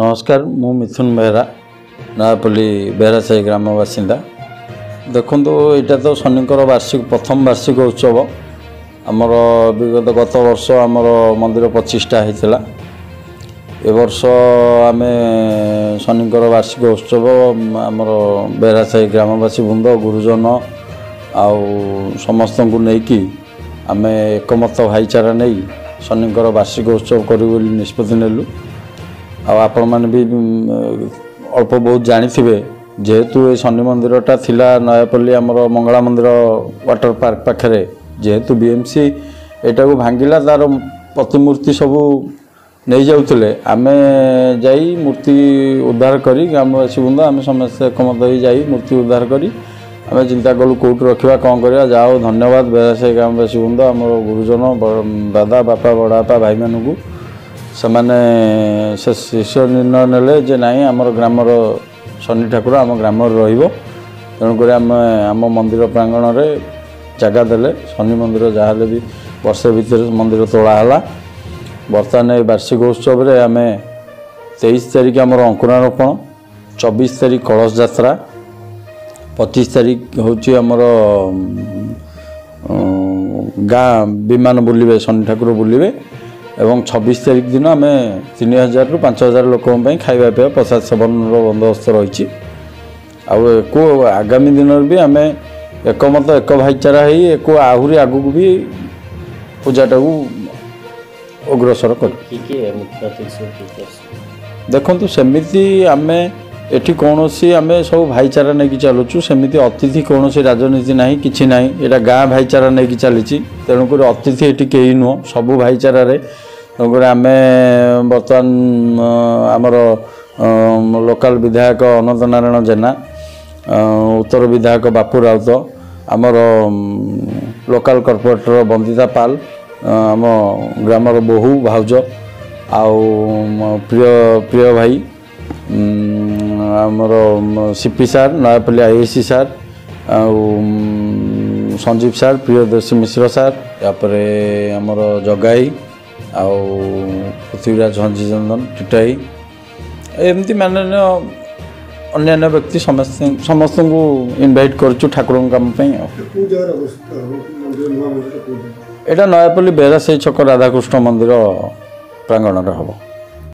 नमस्कार मु मिथुन बेहरा नयापल्ली बेहरा साही ग्राम बासिंदा देखो यहाँ तो शनिकर वार्षिक प्रथम वार्षिक उत्सव आमर विगत गत वर्ष आमर मंदिर 25टा होता ए वर्ष आम शनिकर वार्षिक उत्सव आमर बेहरा साही ग्रामवासी वृंद गुरुजन आउ समस्त को लेकिन आम एकमत भाईचारा नहीं शनिकर वार्षिक उत्सव करूँ निष्पत्ति नेलु आपण मैंने भी अल्प बहुत जानी जेहेतु ये शनि मंदिरटा थिला नयापल्ली आमर मंगला मंदिर वाटर पार्क पाखे जेहेतु बीएमसी एटा को भांगिला तार प्रतिमूर्ति सबू नहीं जाऊले आम जाई मूर्ति उद्धार करी ग्रामवासी बृंद आम समस्त एकमत हो जाई मूर्ति उद्धार करी आम चिंता कलु कौट रखा कौन करवा जाओ धन्यवाद बेरासाही ग्रामवासी बृंद आम गुरुजन दादा बापा बड़ापा भाई मानू सेमाने से शीर्ष निर्णय नेले जे नाई आमर ग्रामर शनि ठाकुर आम ग्राम तेणुक आम मंदिर प्रांगण में जगह देले शनि मंदिर जहाँ भी वर्ष भर मंदिर तोड़ाला बर्तमान वार्षिक उत्सव आम 23 तारिख आमर अंकुरारोपण 24 तारिख कलश यात्रा 25 तारिख हूँ आमर गाँ विमान बुलिबे शनि ठाकुर बुलिबे एवं 26 तारिख दिन आम 3000 रु 5000 लोक खाଇବା पिया प्रसाद सेवन बंदोबस्त रही आगामी दिन भी आम एकमत एक भाईचारा हो आहरी आगू भी पूजाटा को अग्रसर कर देखु सेमती आम एठी कौन सी आम सब भाईचारा नहीं चलुचु सेमती अतिथि कौन सी राजनीति ना कि ना यहाँ गाँ भाईचारा नहीं चली तेणुक अतिथि ये कहीं नुह सबू भाईचारा तेणुक आम बर्तमान आमर लोकल विधायक अनंत नारायण जेना उत्तर विधायक बापू राउत आमर लोकल कॉर्पोरेटर बंदिता पाल आम ग्रामर बोहू भाउज आउ प्रिय प्रिय भाई आमर सीपी सार नयापल्ली आईएसी सार संजीव सार प्रियदर्शी मिश्र सार यापर आमर जगाई आउ पृथ्वीराज हंजीचंदन टिटाई एमती माननीय अन्य व्यक्ति समस्त को इनवाइट करूँ ठाकुर काम यहाँ नयापल्ली बेरासाही छक राधाकृष्ण मंदिर प्रांगण हम।